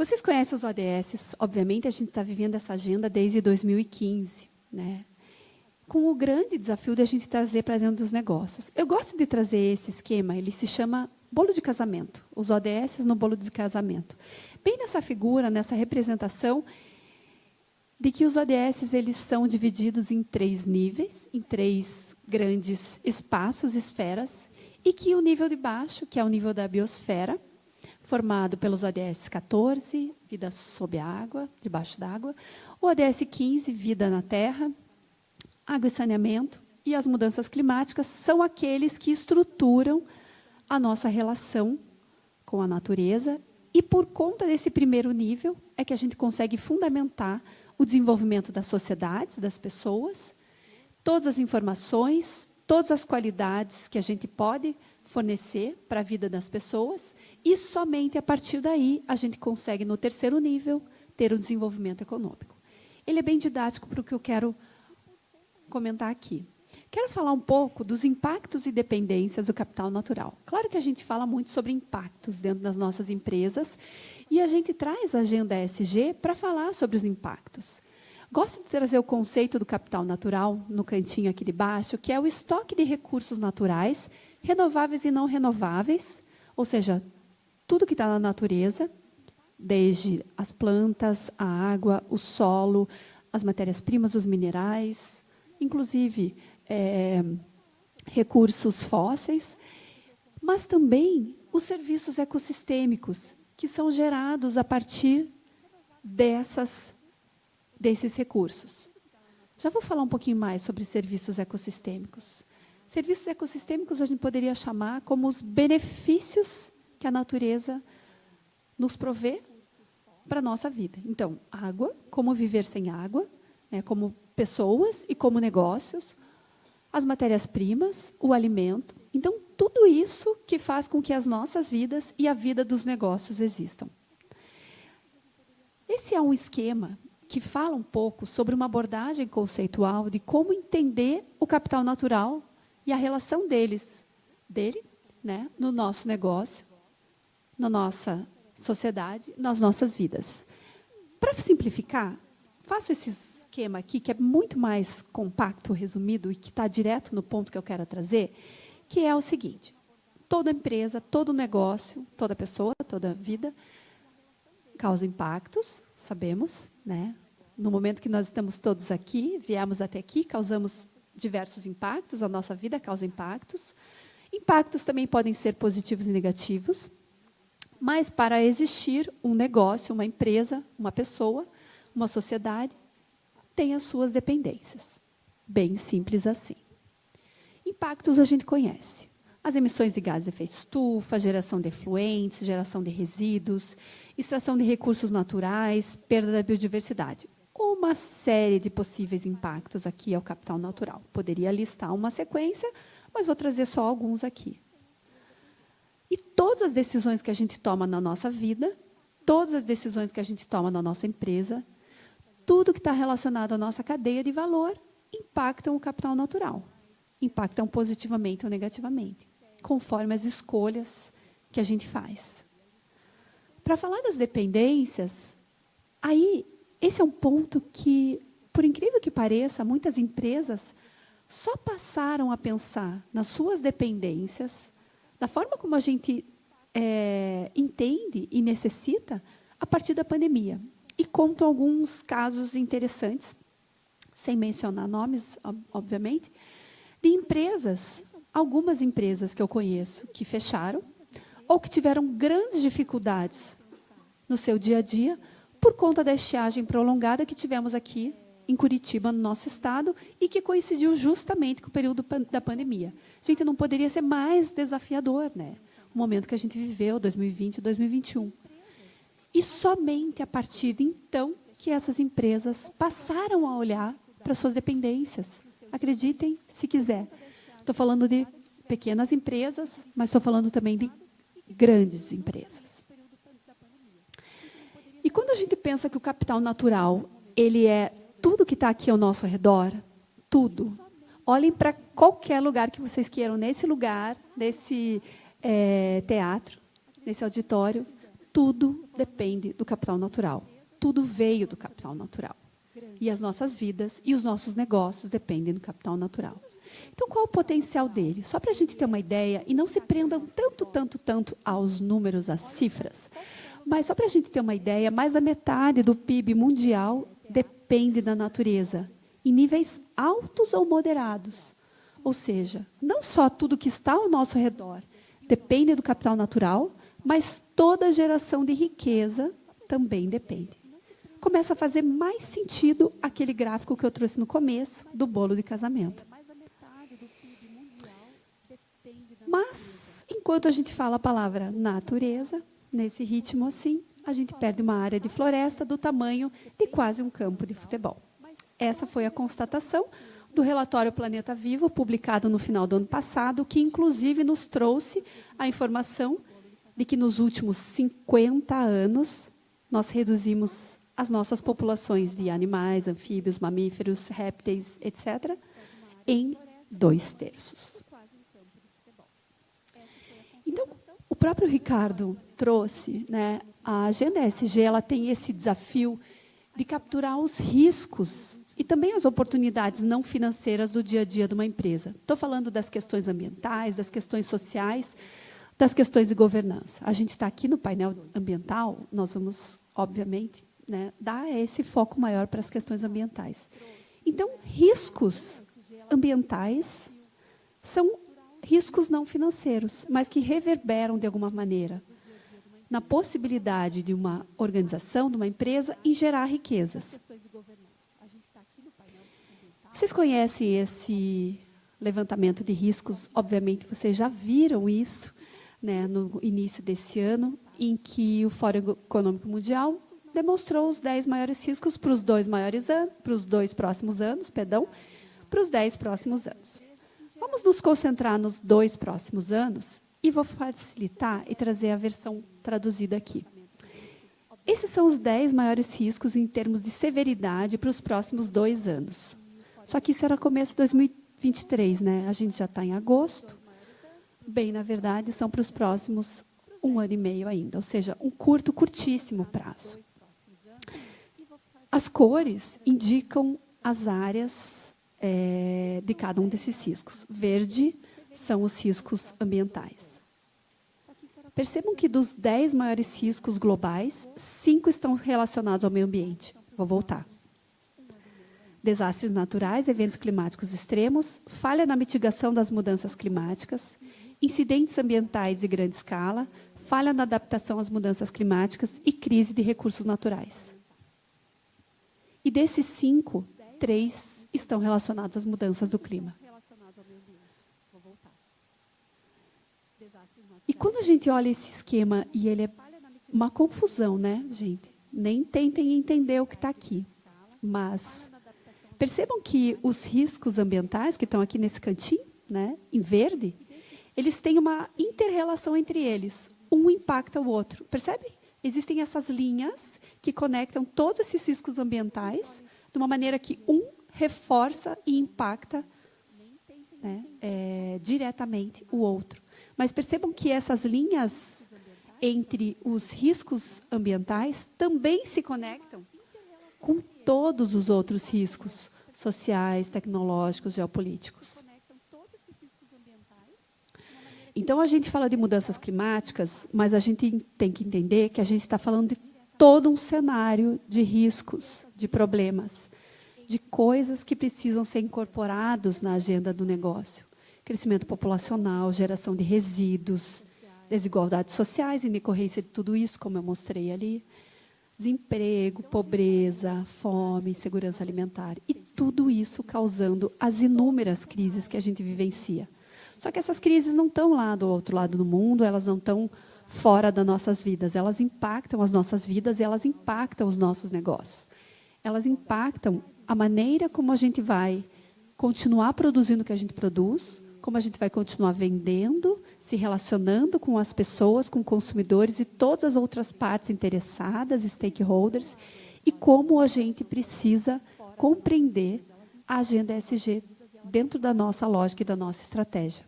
Vocês conhecem os ODS? Obviamente, a gente está vivendo essa agenda desde 2015, né? Com o grande desafio de a gente trazer para dentro dos negócios. Eu gosto de trazer esse esquema, ele se chama bolo de casamento, os ODS no bolo de casamento. Bem nessa figura, nessa representação, de que os ODS eles são divididos em 3 níveis, em 3 grandes espaços, esferas, e que o nível de baixo, que é o nível da biosfera, formado pelos ODS 14, vida sob a água, debaixo d'água, o ODS 15, vida na terra, água e saneamento, e as mudanças climáticas são aqueles que estruturam a nossa relação com a natureza, e por conta desse primeiro nível é que a gente consegue fundamentar o desenvolvimento das sociedades, das pessoas, todas as informações, todas as qualidades que a gente pode fornecer para a vida das pessoas, e somente a partir daí a gente consegue, no terceiro nível, ter o desenvolvimento econômico. Ele é bem didático para o que eu quero comentar aqui. Quero falar um pouco dos impactos e dependências do capital natural. Claro que a gente fala muito sobre impactos dentro das nossas empresas, e a gente traz a agenda ESG para falar sobre os impactos. Gosto de trazer o conceito do capital natural, no cantinho aqui de baixo, que é o estoque de recursos naturais, renováveis e não renováveis, ou seja, tudo que está na natureza, desde as plantas, a água, o solo, as matérias-primas, os minerais, inclusive recursos fósseis, mas também os serviços ecossistêmicos, que são gerados a partir desses recursos. Já vou falar um pouquinho mais sobre serviços ecossistêmicos. Serviços ecossistêmicos a gente poderia chamar como os benefícios que a natureza nos provê para a nossa vida. Então, água, como viver sem água, né, como pessoas e como negócios, as matérias-primas, o alimento. Então, tudo isso que faz com que as nossas vidas e a vida dos negócios existam. Esse é um esquema que fala um pouco sobre uma abordagem conceitual de como entender o capital natural e a relação dele, né, no nosso negócio, na nossa sociedade, nas nossas vidas. Para simplificar, faço esse esquema aqui, que é muito mais compacto, resumido, e que está direto no ponto que eu quero trazer, que é o seguinte: toda empresa, todo negócio, toda pessoa, toda vida causa impactos, sabemos, né? No momento que nós estamos todos aqui, viemos até aqui, causamos diversos impactos, a nossa vida causa impactos. Impactos também podem ser positivos e negativos, mas para existir um negócio, uma empresa, uma pessoa, uma sociedade, tem as suas dependências. Bem simples assim. Impactos a gente conhece. As emissões de gases de efeito estufa, geração de efluentes, geração de resíduos, extração de recursos naturais, perda da biodiversidade. Uma série de possíveis impactos aqui ao capital natural. Poderia listar uma sequência, mas vou trazer só alguns aqui. E todas as decisões que a gente toma na nossa vida, todas as decisões que a gente toma na nossa empresa, tudo que está relacionado à nossa cadeia de valor, impactam o capital natural. Impactam positivamente ou negativamente, conforme as escolhas que a gente faz. Para falar das dependências, aí, esse é um ponto que, por incrível que pareça, muitas empresas só passaram a pensar nas suas dependências, da forma como a gente entende e necessita, a partir da pandemia. E conto alguns casos interessantes, sem mencionar nomes, obviamente, de empresas, algumas empresas que eu conheço, que fecharam, ou que tiveram grandes dificuldades no seu dia a dia, por conta da estiagem prolongada que tivemos aqui em Curitiba, no nosso estado, e que coincidiu justamente com o período da pandemia. Gente, não poderia ser mais desafiador, né? O momento que a gente viveu, 2020 e 2021. E somente a partir de então que essas empresas passaram a olhar para suas dependências. Acreditem, se quiser. Estou falando de pequenas empresas, mas estou falando também de grandes empresas. E quando a gente pensa que o capital natural ele é tudo que está aqui ao nosso redor, tudo. Olhem para qualquer lugar que vocês queiram, nesse lugar, nesse teatro, nesse auditório, tudo depende do capital natural. Tudo veio do capital natural. E as nossas vidas e os nossos negócios dependem do capital natural. Então, qual é o potencial dele? Só para a gente ter uma ideia, e não se prendam tanto aos números, às cifras, mas só para a gente ter uma ideia, mais da metade do PIB mundial depende da natureza, em níveis altos ou moderados. Ou seja, não só tudo que está ao nosso redor depende do capital natural, mas toda a geração de riqueza também depende. Começa a fazer mais sentido aquele gráfico que eu trouxe no começo do bolo de casamento. Mas, enquanto a gente fala a palavra natureza, nesse ritmo assim, a gente perde uma área de floresta do tamanho de quase um campo de futebol. Essa foi a constatação do relatório Planeta Vivo, publicado no final do ano passado, que, inclusive, nos trouxe a informação de que, nos últimos 50 anos, nós reduzimos as nossas populações de animais, anfíbios, mamíferos, répteis, etc., em 2/3. Então, o próprio Ricardo trouxe, né, a Agenda ESG, ela tem esse desafio de capturar os riscos e também as oportunidades não financeiras do dia a dia de uma empresa. Estou falando das questões ambientais, das questões sociais, das questões de governança. A gente está aqui no painel ambiental, nós vamos, obviamente, né, dar esse foco maior para as questões ambientais. Então, riscos ambientais são riscos não financeiros, mas que reverberam, de alguma maneira, na possibilidade de uma organização, de uma empresa, em gerar riquezas. Vocês conhecem esse levantamento de riscos? Obviamente, vocês já viram isso, né, no início desse ano, em que o Fórum Econômico Mundial demonstrou os 10 maiores riscos para os 2 próximos anos, para os 10 próximos anos. Vamos nos concentrar nos 2 próximos anos e vou facilitar e trazer a versão traduzida aqui. Esses são os 10 maiores riscos em termos de severidade para os próximos 2 anos. Só que isso era começo de 2023, né? A gente já está em agosto. Bem, na verdade, são para os próximos 1 ano e meio ainda, ou seja, um curtíssimo prazo. As cores indicam as áreas de cada um desses riscos. Verde são os riscos ambientais. Percebam que dos 10 maiores riscos globais, 5 estão relacionados ao meio ambiente. Vou voltar. Desastres naturais, eventos climáticos extremos, falha na mitigação das mudanças climáticas, incidentes ambientais de grande escala, falha na adaptação às mudanças climáticas e crise de recursos naturais. E desses 5, 3 estão relacionados às mudanças do clima. E quando a gente olha esse esquema, e ele é uma confusão, né, gente? Nem tentem entender o que está aqui. Mas percebam que os riscos ambientais, que estão aqui nesse cantinho, né, em verde, eles têm uma inter-relação entre eles. Um impacta o outro. Percebem? Existem essas linhas que conectam todos esses riscos ambientais de uma maneira que um reforça e impacta, né, diretamente o outro. Mas percebam que essas linhas entre os riscos ambientais também se conectam com todos os outros riscos sociais, tecnológicos, geopolíticos. Então, a gente fala de mudanças climáticas, mas a gente tem que entender que a gente está falando de todo um cenário de riscos, de problemas, de coisas que precisam ser incorporados na agenda do negócio. Crescimento populacional, geração de resíduos, desigualdades sociais em decorrência de tudo isso, como eu mostrei ali, desemprego, pobreza, fome, insegurança alimentar, e tudo isso causando as inúmeras crises que a gente vivencia. Só que essas crises não estão lá do outro lado do mundo, elas não estão fora das nossas vidas, elas impactam as nossas vidas e elas impactam os nossos negócios. Elas impactam a maneira como a gente vai continuar produzindo o que a gente produz, como a gente vai continuar vendendo, se relacionando com as pessoas, com consumidores e todas as outras partes interessadas, stakeholders, e como a gente precisa compreender a agenda ESG dentro da nossa lógica e da nossa estratégia.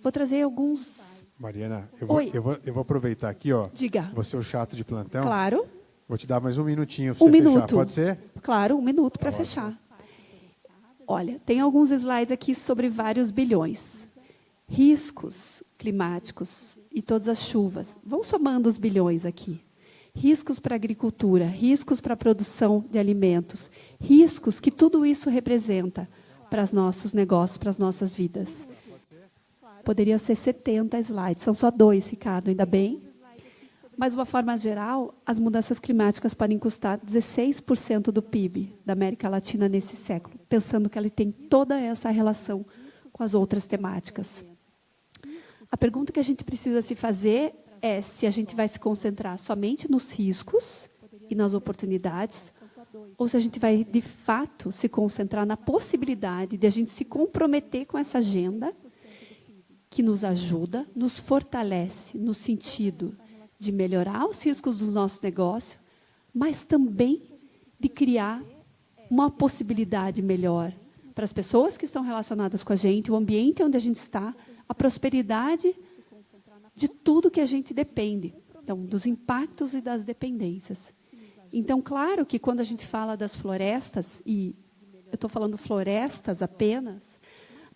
Vou trazer alguns Mariana, Oi. eu vou aproveitar aqui, ó. Diga. Você é o chato de plantão. Claro. Vou te dar mais um minutinho para Um você fechar. minuto. Pode ser? Claro, um minuto para fechar. Olha, tem alguns slides aqui sobre vários bilhões. Riscos climáticos e todas as chuvas. Vão somando os bilhões aqui. Riscos para a agricultura, riscos para a produção de alimentos, riscos que tudo isso representa para os nossos negócios, para as nossas vidas. Poderia ser 70 slides, são só 2, Ricardo, ainda bem. Mas, de uma forma geral, as mudanças climáticas podem custar 16% do PIB da América Latina nesse século, pensando que ela tem toda essa relação com as outras temáticas. A pergunta que a gente precisa se fazer é se a gente vai se concentrar somente nos riscos e nas oportunidades, ou se a gente vai, de fato, se concentrar na possibilidade de a gente se comprometer com essa agenda que nos ajuda, nos fortalece no sentido de melhorar os riscos do nosso negócio, mas também de criar uma possibilidade melhor para as pessoas que estão relacionadas com a gente, o ambiente onde a gente está, a prosperidade de tudo que a gente depende, então, dos impactos e das dependências. Então, claro que quando a gente fala das florestas, e eu estou falando florestas apenas,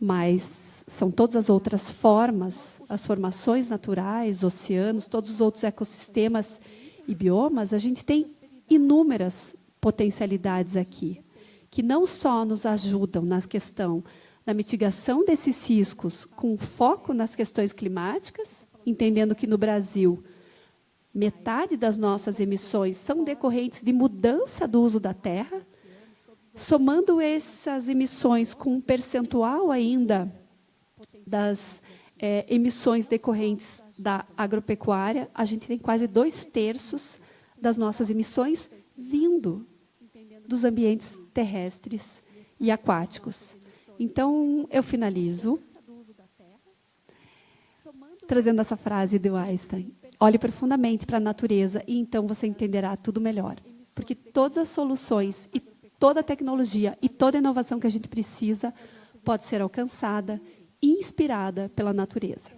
mas são todas as outras formas, as formações naturais, oceanos, todos os outros ecossistemas e biomas, a gente tem inúmeras potencialidades aqui, que não só nos ajudam na questão da mitigação desses riscos, com foco nas questões climáticas, entendendo que no Brasil, metade das nossas emissões são decorrentes de mudança do uso da terra, somando essas emissões com um percentual ainda das emissões decorrentes da agropecuária, a gente tem quase 2/3 das nossas emissões vindo dos ambientes terrestres e aquáticos. Então, eu finalizo trazendo essa frase do Einstein: olhe profundamente para a natureza e então você entenderá tudo melhor. Porque todas as soluções e toda a tecnologia e toda a inovação que a gente precisa pode ser alcançada e inspirada pela natureza.